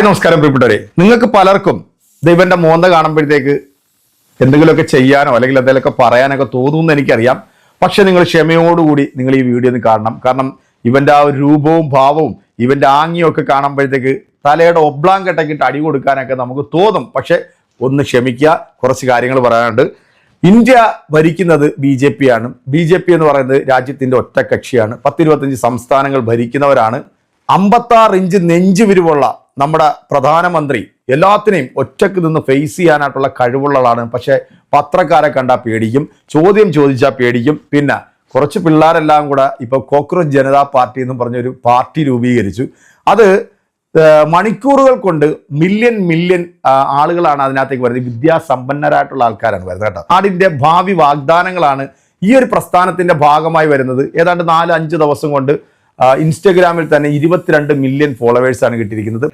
Hi നമസ്കാരം പ്രിയപ്പെട്ടവരെ. നിങ്ങൾക്ക് പലർക്കും ദൈവന്റെ മോന്ത കാണുമ്പോഴത്തേക്ക് എന്തെങ്കിലുമൊക്കെ ചെയ്യാനോ അല്ലെങ്കിൽ എന്തെങ്കിലുമൊക്കെ പറയാനൊക്കെ തോന്നുമെന്ന് എനിക്കറിയാം. പക്ഷെ നിങ്ങൾ ക്ഷമയോടുകൂടി നിങ്ങൾ ഈ വീഡിയോ ഒന്ന് കാണണം. കാരണം ഇവന്റെ ആ ഒരു രൂപവും ഭാവവും ഇവന്റെ ആംഗ്യവും ഒക്കെ കാണുമ്പോഴത്തേക്ക് തലയുടെ ഒബ്ലാം കെട്ടക്കിട്ട് അടി കൊടുക്കാനൊക്കെ നമുക്ക് തോന്നും. പക്ഷെ ഒന്ന് ക്ഷമിക്കുക, കുറച്ച് കാര്യങ്ങൾ പറയാനുണ്ട്. ഇന്ത്യ ഭരിക്കുന്നത് BJP ആണ്. BJP എന്ന് പറയുന്നത് രാജ്യത്തിന്റെ ഒറ്റ കക്ഷിയാണ്. 10-25 സംസ്ഥാനങ്ങൾ ഭരിക്കുന്നവരാണ്. 56 ഇഞ്ച് നെഞ്ചുവിരിവുള്ള നമ്മുടെ പ്രധാനമന്ത്രി എല്ലാത്തിനെയും ഒറ്റക്ക് നിന്ന് ഫേസ് ചെയ്യാനായിട്ടുള്ള കഴിവുള്ളതാണ്. പക്ഷെ പത്രക്കാരെ കണ്ടാൽ പേടിക്കും, ചോദ്യം ചോദിച്ചാൽ പേടിക്കും. പിന്നെ കുറച്ച് പിള്ളേരെല്ലാം കൂടെ ഇപ്പൊ കോക്രോച്ച് ജനതാ പാർട്ടി എന്നും പറഞ്ഞൊരു പാർട്ടി രൂപീകരിച്ചു. അത് മണിക്കൂറുകൾ കൊണ്ട് മില്യൺ ആളുകളാണ് അതിനകത്തേക്ക് വരുന്നത്. വിദ്യാസമ്പന്നരായിട്ടുള്ള ആൾക്കാരാണ് വരുന്നത് കേട്ടോ. നാടിന്റെ ഭാവി വാഗ്ദാനങ്ങളാണ് ഈ ഒരു പ്രസ്ഥാനത്തിന്റെ ഭാഗമായി വരുന്നത്. ഏതാണ്ട് 4-5 ദിവസം കൊണ്ട് ഇൻസ്റ്റഗ്രാമിൽ തന്നെ 22 മില്യൺ ഫോളോവേഴ്സാണ് കിട്ടിയിരിക്കുന്നത്.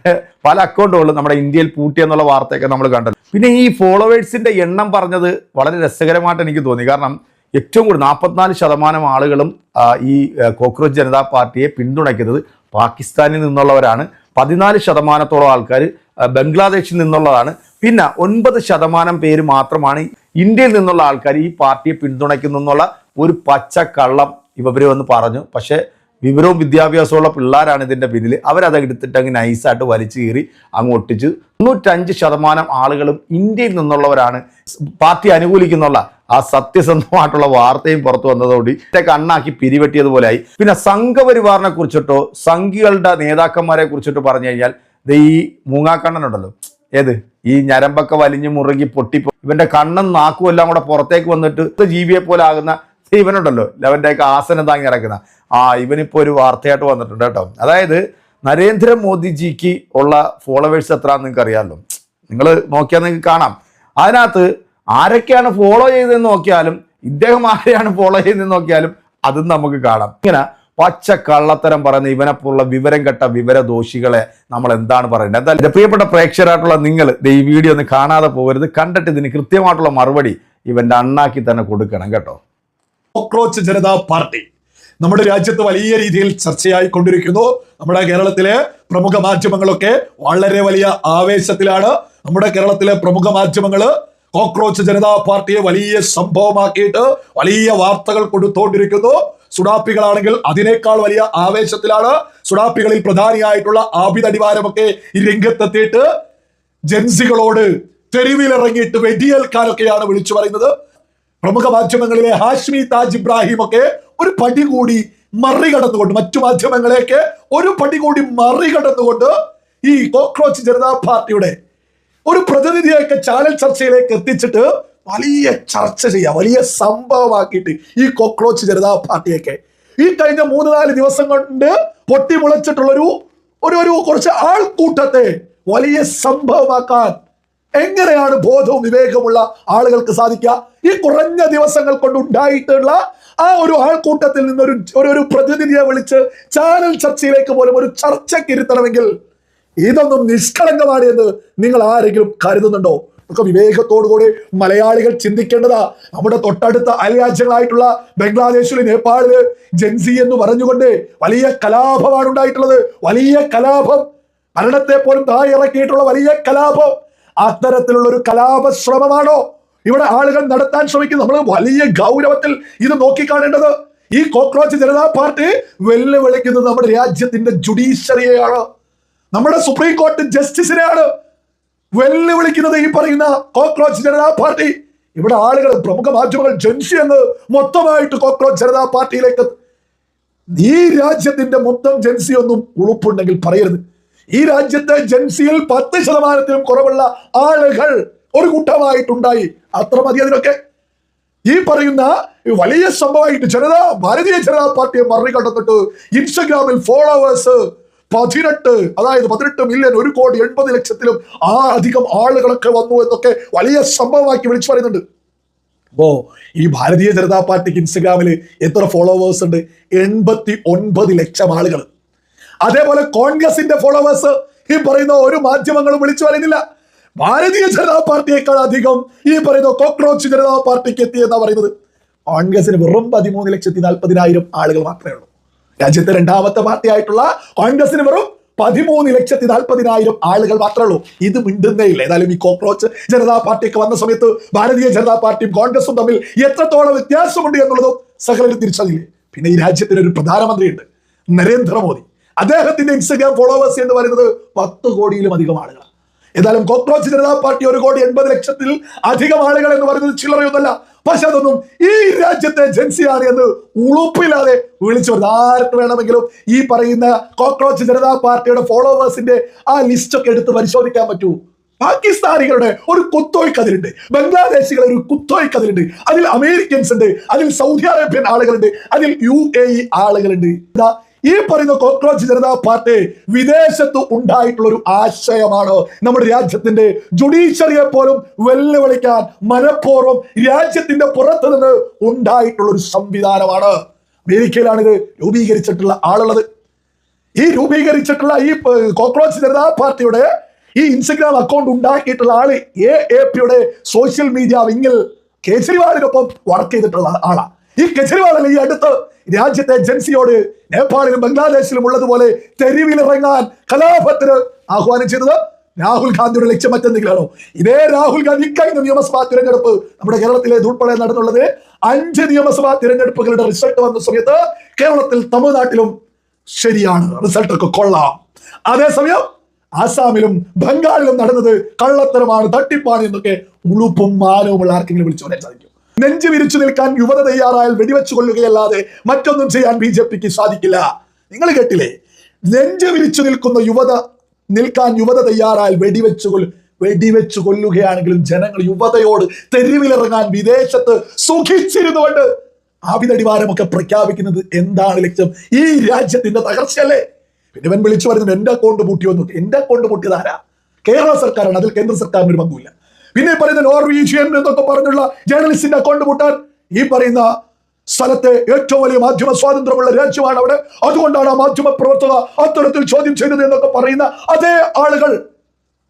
പല അക്കൗണ്ടുകളും നമ്മുടെ ഇന്ത്യയിൽ പൂട്ടിയെന്നുള്ള വാർത്തയൊക്കെ നമ്മൾ കണ്ടല്ലോ. പിന്നെ ഈ ഫോളോവേഴ്സിന്റെ എണ്ണം പറഞ്ഞത് വളരെ രസകരമായിട്ട് എനിക്ക് തോന്നി. കാരണം ഏറ്റവും കൂടുതൽ 44% ആളുകളും ഈ കോക്രോച്ച് ജനതാ പാർട്ടിയെ പിന്തുണയ്ക്കുന്നത് പാകിസ്ഥാനിൽ നിന്നുള്ളവരാണ്. 14% ആൾക്കാർ ബംഗ്ലാദേശിൽ നിന്നുള്ളതാണ്. പിന്നെ 9% പേര് മാത്രമാണ് ഇന്ത്യയിൽ നിന്നുള്ള ആൾക്കാർ ഈ പാർട്ടിയെ പിന്തുണയ്ക്കുന്നു എന്നുള്ള ഒരു പച്ചക്കള്ളം ഇവര് വന്ന് പറഞ്ഞു. പക്ഷേ വിവരവും വിദ്യാഭ്യാസമുള്ള പിള്ളേരാണ് ഇതിൻ്റെ പിന്നിൽ. അവരത് എടുത്തിട്ട് അങ്ങ് നൈസായിട്ട് വലിച്ചു കീറി അങ്ങ് ഒട്ടിച്ച് 95% ആളുകളും ഇന്ത്യയിൽ നിന്നുള്ളവരാണ് പാർട്ടി അനുകൂലിക്കുന്നുള്ള ആ സത്യസന്ധമായിട്ടുള്ള വാർത്തയും പുറത്തു വന്നതോടെ കണ്ണാക്കി പിരിവെട്ടിയതുപോലെയായി. പിന്നെ സംഘപരിവാറിനെ കുറിച്ചിട്ടോ സംഘികളുടെ നേതാക്കന്മാരെ കുറിച്ചിട്ടോ പറഞ്ഞു കഴിഞ്ഞാൽ ഈ മൂങ്ങാക്കണ്ണനുണ്ടല്ലോ, ഏത് ഈ ഞരമ്പൊക്കെ വലിഞ്ഞു മുറുകി പൊട്ടിപ്പോ ഇവന്റെ കണ്ണും നാക്കും എല്ലാം കൂടെ പുറത്തേക്ക് വന്നിട്ട് ജീവിയെ പോലെ ആകുന്ന ഇവനുണ്ടല്ലോ, അവൻ്റെയൊക്കെ ആസനം താങ്ങി കിടക്കുന്ന ഇവനിപ്പോൾ ഒരു വാർത്തയായിട്ട് വന്നിട്ടുണ്ട് കേട്ടോ. അതായത് നരേന്ദ്രമോദിജിക്ക് ഉള്ള ഫോളോവേഴ്സ് എത്രയാണെന്ന് നിങ്ങൾക്ക് അറിയാമല്ലോ. നിങ്ങൾ നോക്കിയാൽ നിങ്ങൾക്ക് കാണാം. അതിനകത്ത് ആരൊക്കെയാണ് ഫോളോ ചെയ്തതെന്ന് നോക്കിയാലും ഇദ്ദേഹം ആരെയാണ് ഫോളോ ചെയ്തതെന്ന് നോക്കിയാലും അതും നമുക്ക് കാണാം. ഇങ്ങനെ പച്ച കള്ളത്തരം പറയുന്ന ഇവനെപ്പോലുള്ള വിവരം കെട്ട വിവരദോഷികളെ നമ്മൾ എന്താണ് പറയുന്നത്? എന്തായാലും പ്രിയപ്പെട്ട പ്രേക്ഷകരായിട്ടുള്ള നിങ്ങൾ ഈ വീഡിയോ ഒന്ന് കാണാതെ പോകരുത്. കണ്ടിട്ട് ഇതിന് കൃത്യമായിട്ടുള്ള മറുപടി ഇവന്റെ അണ്ണാക്കി തന്നെ കൊടുക്കണം കേട്ടോ. കോക്രോച്ച് ജനതാ പാർട്ടി നമ്മുടെ രാജ്യത്ത് വലിയ രീതിയിൽ ചർച്ചയായി കൊണ്ടിരിക്കുന്നു. നമ്മുടെ കേരളത്തിലെ പ്രമുഖ മാധ്യമങ്ങളൊക്കെ വളരെ വലിയ ആവേശത്തിലാണ്. നമ്മുടെ കേരളത്തിലെ പ്രമുഖ മാധ്യമങ്ങള് കോക്രോച്ച് ജനതാ പാർട്ടിയെ വലിയ സംഭവമാക്കിയിട്ട് വലിയ വാർത്തകൾ കൊടുത്തുകൊണ്ടിരിക്കുന്നു. സുഡാപ്പികളാണെങ്കിൽ അതിനേക്കാൾ വലിയ ആവേശത്തിലാണ്. സുഡാപ്പികളിൽ പ്രധാനിയായിട്ടുള്ള ആബിദ് അടിവാരമൊക്കെ ഈ രംഗത്തെത്തിയിട്ട് ജൻസികളോട് തെരുവിലിറങ്ങിയിട്ട് വെടിയേൽക്കാനൊക്കെയാണ് വിളിച്ചു പറയുന്നത്. പ്രമുഖ മാധ്യമങ്ങളിലെ ഹാഷ്മി താജ് ഇബ്രാഹിം ഒക്കെ ഒരു പടി കൂടി മറികടന്നുകൊണ്ട്, മറ്റു മാധ്യമങ്ങളെയൊക്കെ ഒരു പടി കൂടി മറികടന്നുകൊണ്ട് ഈ കോക്രോച്ച് ജനതാ പാർട്ടിയുടെ ഒരു പ്രതിനിധിയൊക്കെ ചാനൽ ചർച്ചയിലേക്ക് എത്തിച്ചിട്ട് വലിയ ചർച്ച ചെയ്യാം, വലിയ സംഭവമാക്കിയിട്ട് ഈ കോക്രോച്ച് ജനതാ പാർട്ടിയൊക്കെ ഈ കഴിഞ്ഞ 3-4 ദിവസം കൊണ്ട് പൊട്ടിമുളച്ചിട്ടുള്ളൊരു ഒരു കുറച്ച് ആൾക്കൂട്ടത്തെ വലിയ സംഭവമാക്കാൻ എങ്ങനെയാണ് ബോധവും വിവേകമുള്ള ആളുകൾക്ക് സാധിക്കുക? ഈ കുറഞ്ഞ ദിവസങ്ങൾ കൊണ്ട് ഉണ്ടായിട്ടുള്ള ആ ഒരു ആൾക്കൂട്ടത്തിൽ നിന്നൊരു ഒരു പ്രതിനിധിയെ വിളിച്ച് ചാനൽ ചർച്ചയിലേക്ക് പോലും ഒരു ചർച്ചയ്ക്ക് ഇരുത്തണമെങ്കിൽ ഇതൊന്നും നിഷ്കളങ്കമാണ് എന്ന് നിങ്ങൾ ആരെങ്കിലും കരുതുന്നുണ്ടോ? ഒക്കെ വിവേകത്തോടുകൂടി മലയാളികൾ ചിന്തിക്കേണ്ടതാ. നമ്മുടെ തൊട്ടടുത്ത അയൽരാജ്യങ്ങളായിട്ടുള്ള ബംഗ്ലാദേശില്, നേപ്പാളില് ജൻസി എന്ന് പറഞ്ഞുകൊണ്ട് വലിയ കലാപമാണ് ഉണ്ടായിട്ടുള്ളത്. വലിയ കലാപം, മരണത്തെ പോലും താഴെ ഇറക്കിയിട്ടുള്ള വലിയ കലാപം. അത്തരത്തിലുള്ള ഒരു കലാപശ്രമമാണോ ഇവിടെ ആളുകൾ നടത്താൻ ശ്രമിക്കുന്നത്? നമ്മൾ വലിയ ഗൗരവത്തിൽ ഇത് നോക്കിക്കാണേണ്ടത്. ഈ കോക്രോച്ച് ജനതാ പാർട്ടി വെല്ലുവിളിക്കുന്നത് നമ്മുടെ രാജ്യത്തിന്റെ ജുഡീഷ്യറിയെയാണ്, നമ്മുടെ സുപ്രീം കോടതി ജസ്റ്റിസിനെയാണ് വെല്ലുവിളിക്കുന്നത് ഈ പറയുന്ന കോക്രോച്ച് ജനതാ പാർട്ടി. ഇവിടെ ആളുകൾ, പ്രമുഖ മാധ്യമങ്ങൾ ജൻസി എന്ന് മൊത്തമായിട്ട് കോക്രോച്ച് ജനതാ പാർട്ടിയിലേക്ക്, ഈ രാജ്യത്തിന്റെ മൊത്തം ജൻസി ഒന്നും ഉളുപ്പുണ്ടെങ്കിൽ പറയരുത്. ഈ രാജ്യത്തെ ജൻസിയിൽ 10%-ലും കുറവുള്ള ആളുകൾ ഒരു കൂട്ടമായിട്ടുണ്ടായി. അത്ര മതി അതിനൊക്കെ. ഈ പറയുന്ന വലിയ സംഭവമായിട്ട് ഭാരതീയ ജനതാ പാർട്ടിയെ മറികടന്നിട്ട് ഇൻസ്റ്റഗ്രാമിൽ ഫോളോവേഴ്സ് 18 മില്യൺ, 1,80,00,000-ലും അധികം ആളുകളൊക്കെ വന്നു എന്നൊക്കെ വലിയ സംഭവമാക്കി വിളിച്ചു പറയുന്നുണ്ട്. അപ്പോ ഈ ഭാരതീയ ജനതാ പാർട്ടിക്ക് ഇൻസ്റ്റഗ്രാമിൽ എത്ര ഫോളോവേഴ്സ് ഉണ്ട്? 89 ലക്ഷം ആളുകൾ. അതേപോലെ കോൺഗ്രസിന്റെ ഫോളോവേഴ്സ് ഈ പറയുന്ന ഒരു മാധ്യമങ്ങളും വിളിച്ചു പറയുന്നില്ല. ഭാരതീയ ജനതാ പാർട്ടിയേക്കാൾ അധികം ഈ പറയുന്ന കോക്രോച്ച് ജനതാ പാർട്ടിക്ക് എത്തി എന്നാ പറയുന്നത്. കോൺഗ്രസിന് വെറും 13,40,000 ആളുകൾ മാത്രമേ ഉള്ളൂ. രാജ്യത്തെ രണ്ടാമത്തെ പാർട്ടി ആയിട്ടുള്ള കോൺഗ്രസിന് വെറും 13,40,000 ആളുകൾ മാത്രമേ ഉള്ളൂ. ഇത് മിണ്ടുന്നേ ഇല്ല. ഏതായാലും ഈ കോക്രോച്ച് ജനതാ പാർട്ടിയൊക്കെ വന്ന സമയത്ത് ഭാരതീയ ജനതാ പാർട്ടിയും കോൺഗ്രസും തമ്മിൽ എത്രത്തോളം വ്യത്യാസമുണ്ട് എന്നുള്ളതും സകലരും തിരിച്ചറിയില്ലേ. പിന്നെ ഈ രാജ്യത്തിന് ഒരു പ്രധാനമന്ത്രിയുണ്ട്, നരേന്ദ്രമോദി. അദ്ദേഹത്തിന്റെ ഇൻസ്റ്റഗ്രാം ഫോളോവേഴ്സ് എന്ന് പറയുന്നത് 10 കോടിയിലും അധികം ആളുകളാണ്. ഏതായാലും കോക്രോച്ച് ജനതാ പാർട്ടി 1,80,00,000 അധികം ആളുകൾ എന്ന് പറയുന്നത് ചില്ലറയൊന്നുമല്ല. പക്ഷെ അതൊന്നും ഈ രാജ്യത്തെ ജൻസിയാണ് എന്ന് ഉളുപ്പില്ലാതെ വിളിച്ചു വരുന്നത്. ആർക്ക് വേണമെങ്കിലും ഈ പറയുന്ന കോക്രോച്ച് ജനതാ പാർട്ടിയുടെ ഫോളോവേഴ്സിന്റെ ആ ലിസ്റ്റ് ഒക്കെ എടുത്ത് പരിശോധിക്കാൻ പറ്റൂ. പാകിസ്ഥാനികളുടെ ഒരു കുത്തോയ്ക്കതിലുണ്ട്, ബംഗ്ലാദേശികളുടെ ഒരു കുത്തോയ്ക്കതിലുണ്ട്, അതിൽ അമേരിക്കൻസ് ഉണ്ട്, അതിൽ സൗദി അറേബ്യൻ ആളുകളുണ്ട്, അതിൽ UAE ആളുകളുണ്ട്. ഈ പറയുന്ന കോക്രോച്ച് ജനതാ പാർട്ടി വിദേശത്ത് ഉണ്ടായിട്ടുള്ള ഒരു ആശയമാണ്. നമ്മുടെ രാജ്യത്തിന്റെ ജുഡീഷ്യറിയെ പോലും വെല്ലുവിളിക്കാൻ മനഃപൂർവ്വം രാജ്യത്തിന്റെ പുറത്ത് നിന്ന് ഉണ്ടായിട്ടുള്ള ഒരു സംവിധാനമാണ്. അമേരിക്കയിലാണ് ഇത് രൂപീകരിച്ചിട്ടുള്ള ആളുള്ളത്. ഈ രൂപീകരിച്ചിട്ടുള്ള ഈ കോക്രോച്ച് ജനതാ പാർട്ടിയുടെ ഈ ഇൻസ്റ്റഗ്രാം അക്കൗണ്ട് ഉണ്ടാക്കിയിട്ടുള്ള ആള് AAPയുടെ സോഷ്യൽ മീഡിയ വിങ്ങിൽ കേജ്രിവാളിനൊപ്പം വർക്ക് ചെയ്തിട്ടുള്ള ആളാണ്. ഈ കേജ്രിവാൾ ഈ അടുത്ത് രാജ്യത്തെ ജൻസിയോട് നേപ്പാളിലും ബംഗ്ലാദേശിലും ഉള്ളതുപോലെ തെരുവിലിറങ്ങാൻ കലാപത്തിന് ആഹ്വാനം ചെയ്തത് രാഹുൽ ഗാന്ധിയുടെ ലക്ഷ്യം മറ്റെന്തെങ്കിലാണോ? ഇതേ രാഹുൽ ഗാന്ധി കഴിഞ്ഞ നിയമസഭാ തിരഞ്ഞെടുപ്പ് നമ്മുടെ കേരളത്തിലെ ഉൾപ്പെടെ നടന്നുള്ളത് 5 നിയമസഭാ തിരഞ്ഞെടുപ്പുകളുടെ റിസൾട്ട് വന്ന സമയത്ത് കേരളത്തിൽ തമിഴ്നാട്ടിലും ശരിയാണ്, റിസൾട്ടൊക്കെ കൊള്ളാം. അതേസമയം ആസാമിലും ബംഗാളിലും നടന്നത് കള്ളത്തരമാണ്, തട്ടിപ്പാണ് എന്നൊക്കെ ഉളുപ്പും മാനവുമുള്ള ആർക്കെങ്കിലും വിളിച്ചു പറയാൻ സാധിക്കും. നെഞ്ചു വിരിച്ചു നിൽക്കാൻ യുവത തയ്യാറായാൽ വെടിവെച്ചു കൊല്ലുകയല്ലാതെ മറ്റൊന്നും ചെയ്യാൻ BJPക്ക് സാധിക്കില്ല. നിങ്ങൾ കേട്ടില്ലേ? നെഞ്ചു വിരിച്ചു നിൽക്കാൻ യുവത തയ്യാറായാൽ വെടിവെച്ചു കൊല്ലുകയാണെങ്കിലും ജനങ്ങൾ യുവതയോട് തെരുവിലിറങ്ങാൻ വിദേശത്ത് സുഖിച്ചിരുന്നുകൊണ്ട് ആവിതടിവാരമൊക്കെ പ്രഖ്യാപിക്കുന്നത് എന്താണ് ലക്ഷ്യം? ഈ രാജ്യത്തിന്റെ തകർച്ചയല്ലേ? പിന്നെ ഇവൻ വിളിച്ചു പറയുന്നത് എന്റെ അക്കൗണ്ട് പൂട്ടിയോന്നു. എന്റെ അക്കൗണ്ട് പൂട്ടിയതാരാ? കേരള സർക്കാരാണ്. അതിൽ കേന്ദ്ര സർക്കാരിന് ഒരു പങ്കുമില്ല. പിന്നെ പറയുന്ന നോർവീജിയൻ എന്നൊക്കെ പറഞ്ഞുള്ള ജേർണലിസ്റ്റിന്റെ അക്കൗണ്ട് പൂട്ടാൻ ഈ പറയുന്ന സ്ഥലത്തെ ഏറ്റവും വലിയ മാധ്യമ സ്വാതന്ത്ര്യമുള്ള രാജ്യമാണ് അവിടെ, അതുകൊണ്ടാണ് ആ മാധ്യമ പ്രവർത്തക അത്തരത്തിൽ ചോദ്യം ചെയ്തത് എന്നൊക്കെ പറയുന്ന അതേ ആളുകൾ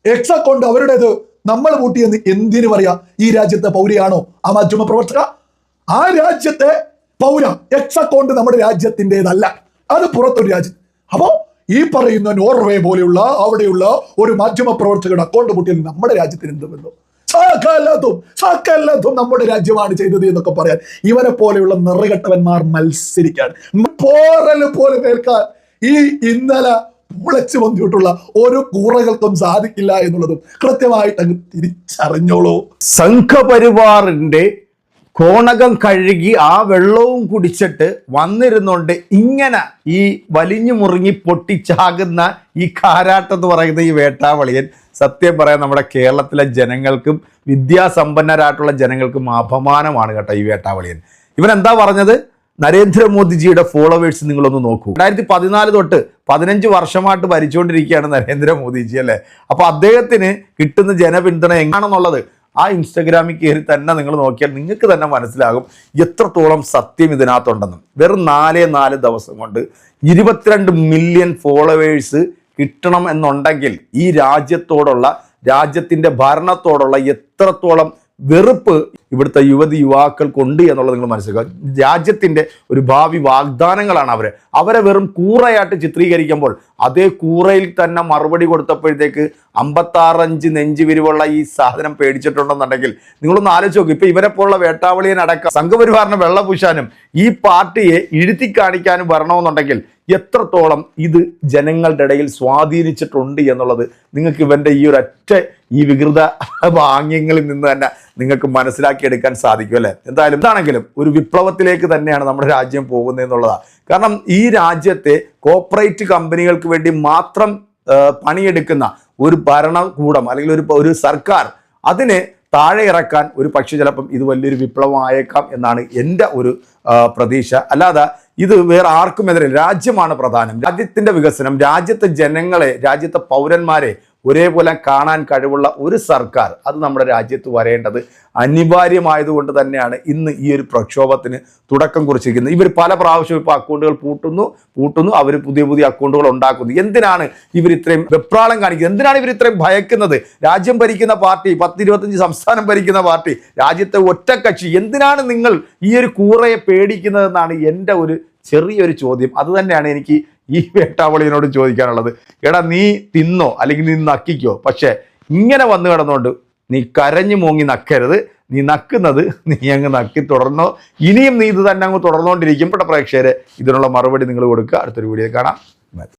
എക്സ് അക്കൗണ്ട് അവരുടേത് നമ്മൾ പൂട്ടിയെന്ന് എന്തിനു പറയാ? ഈ രാജ്യത്തെ പൗരയാണോ ആ മാധ്യമ പ്രവർത്തക? ആ രാജ്യത്തെ പൗര എക്സ് അക്കൗണ്ട് നമ്മുടെ രാജ്യത്തിൻ്റെതല്ല, അത് പുറത്തൊരു രാജ്യം. അപ്പോ ഈ പറയുന്ന നോർവേ പോലെയുള്ള അവിടെയുള്ള ഒരു മാധ്യമ പ്രവർത്തകരുടെ അക്കൗണ്ട് പൂട്ടിയാൽ നമ്മുടെ രാജ്യത്തിന് എന്ത് ബന്ധം? സകലതും നമ്മുടെ രാജ്യമാണ് ചെയ്തത് എന്നൊക്കെ പറയാൻ ഇവരെ പോലെയുള്ള നിറകെട്ടവന്മാർ മത്സരിക്കാൻ, പോറല് പോലെ കേൾക്കാൻ ഈ ഇന്നലെ മുളച്ചു വന്നിട്ടുള്ള ഒരു കൂറകൾക്കും സാധിക്കില്ല എന്നുള്ളതും കൃത്യമായിട്ട് അങ്ങ് തിരിച്ചറിഞ്ഞോളൂ. സംഘപരിവാറിന്റെ കോണകം കഴുകി ആ വെള്ളവും കുടിച്ചിട്ട് വന്നിരുന്നുകൊണ്ട് ഇങ്ങനെ ഈ വലിഞ്ഞു മുറുങ്ങി പൊട്ടിച്ചാകുന്ന ഈ കാരാട്ടെന്ന് പറയുന്ന ഈ വേട്ടാവളിയൻ സത്യം പറയാൻ നമ്മുടെ കേരളത്തിലെ ജനങ്ങൾക്കും വിദ്യാസമ്പന്നരായിട്ടുള്ള ജനങ്ങൾക്കും അപമാനമാണ് കേട്ടോ ഈ വേട്ടാവളിയൻ. ഇവൻ എന്താ പറഞ്ഞത്? നരേന്ദ്രമോദിജിയുടെ ഫോളോവേഴ്സ് നിങ്ങളൊന്ന് നോക്കൂ. 2014 തൊട്ട് 15 വർഷമായിട്ട് ഭരിച്ചുകൊണ്ടിരിക്കുകയാണ് നരേന്ദ്രമോദിജി അല്ലേ. അപ്പൊ അദ്ദേഹത്തിന് കിട്ടുന്ന ജനപിന്തുണ എങ്ങാണെന്നുള്ളത് ആ ഇൻസ്റ്റഗ്രാമിൽ കയറി തന്നെ നിങ്ങൾ നോക്കിയാൽ നിങ്ങൾക്ക് തന്നെ മനസ്സിലാകും എത്രത്തോളം സത്യം ഇതിനകത്തുണ്ടെന്നും. വെറും 4 ദിവസം കൊണ്ട് 22 മില്യൺ ഫോളോവേഴ്സ് കിട്ടണം എന്നുണ്ടെങ്കിൽ ഈ രാജ്യത്തിൻ്റെ ഭരണത്തോടുള്ള എത്രത്തോളം വെറുപ്പ് ഇവിടുത്തെ യുവാക്കൾക്കുണ്ട് എന്നുള്ളത് നിങ്ങൾ മനസ്സിലാക്കുക. രാജ്യത്തിൻ്റെ ഒരു ഭാവി വാഗ്ദാനങ്ങളാണ് അവരെ വെറും കൂറയായിട്ട് ചിത്രീകരിക്കുമ്പോൾ അതേ കൂറയിൽ തന്നെ മറുപടി കൊടുത്തപ്പോഴത്തേക്ക് 56 നെഞ്ച് വിരിവുള്ള ഈ സാധനം പേടിച്ചിട്ടുണ്ടെന്നുണ്ടെങ്കിൽ നിങ്ങളൊന്ന് ആലോചിച്ച് നോക്കും. ഇപ്പൊ ഇവരെ പോലുള്ള വേട്ടാവളിയനടക്കം സംഘപരിവാറിന് വെള്ളപൂശാനും ഈ പാർട്ടിയെ ഇഴുത്തി കാണിക്കാനും വരണമെന്നുണ്ടെങ്കിൽ എത്രത്തോളം ഇത് ജനങ്ങളുടെ ഇടയിൽ സ്വാധീനിച്ചിട്ടുണ്ട് എന്നുള്ളത് നിങ്ങൾക്ക് ഇവന്റെ ഈ വികൃത ആംഗ്യങ്ങളിൽ നിന്ന് തന്നെ നിങ്ങൾക്ക് മനസ്സിലാക്കിയെടുക്കാൻ സാധിക്കും അല്ലേ. എന്താണെങ്കിലും ഒരു വിപ്ലവത്തിലേക്ക് തന്നെയാണ് നമ്മുടെ രാജ്യം പോകുന്നത് എന്നുള്ളതാണ്. കാരണം ഈ രാജ്യത്തെ കോർപ്പറേറ്റ് കമ്പനികൾക്ക് വേണ്ടി മാത്രം പണിയെടുക്കുന്ന ഒരു ഭരണകൂടം അല്ലെങ്കിൽ ഒരു സർക്കാർ അതിനെ താഴെ ഇറക്കാൻ ഒരു പക്ഷേ ചിലപ്പം ഇത് വലിയൊരു വിപ്ലവം ആയേക്കാം എന്നാണ് എൻ്റെ ഒരു പ്രതീക്ഷ. അല്ലാതെ ഇത് വേറെ ആർക്കും എതിരെ രാജ്യമാണ് പ്രധാനം. രാജ്യത്തിൻ്റെ വികസനം, രാജ്യത്തെ ജനങ്ങളെ, രാജ്യത്തെ പൗരന്മാരെ ഒരേപോലെ കാണാൻ കഴിവുള്ള ഒരു സർക്കാർ അത് നമ്മുടെ രാജ്യത്ത് വരേണ്ടത് അനിവാര്യമായതുകൊണ്ട് തന്നെയാണ് ഇന്ന് ഈ ഒരു പ്രക്ഷോഭത്തിന് തുടക്കം കുറിച്ചിരിക്കുന്നത്. ഇവർ പല പ്രാവശ്യം ഇപ്പോൾ അക്കൗണ്ടുകൾ പൂട്ടുന്നു, അവർ പുതിയ അക്കൗണ്ടുകൾ ഉണ്ടാക്കുന്നു. എന്തിനാണ് ഇവർ ഇത്രയും വെപ്രാളം കാണിക്കുന്നത്? എന്തിനാണ് ഇവർ ഇത്രയും ഭയക്കുന്നത്? രാജ്യം ഭരിക്കുന്ന പാർട്ടി, 10-25 സംസ്ഥാനം ഭരിക്കുന്ന പാർട്ടി, രാജ്യത്തെ ഒറ്റക്കക്ഷി, എന്തിനാണ് നിങ്ങൾ ഈ ഒരു കൂറയെ പേടിക്കുന്നതെന്നാണ് എൻ്റെ ഒരു ചെറിയൊരു ചോദ്യം. അത് തന്നെയാണ് എനിക്ക് ഈ വേട്ടാവളിയനോട് ചോദിക്കാനുള്ളത്, എടാ നീ തിന്നോ അല്ലെങ്കിൽ നീ നക്കിക്കോ, പക്ഷെ ഇങ്ങനെ വന്നു കിടന്നുകൊണ്ട് നീ കരഞ്ഞു മൂങ്ങി നക്കരുത്. നീ നക്കുന്നത് നീ അങ്ങ് നക്കി തുടർന്നോ, ഇനിയും നീ ഇത് തന്നെ അങ്ങ് തുടർന്നുകൊണ്ടിരിക്കും. പ്രേക്ഷകരെ ഇതിനുള്ള മറുപടി നിങ്ങൾ കൊടുക്കുക. അടുത്തൊരു വീഡിയോ കാണാം.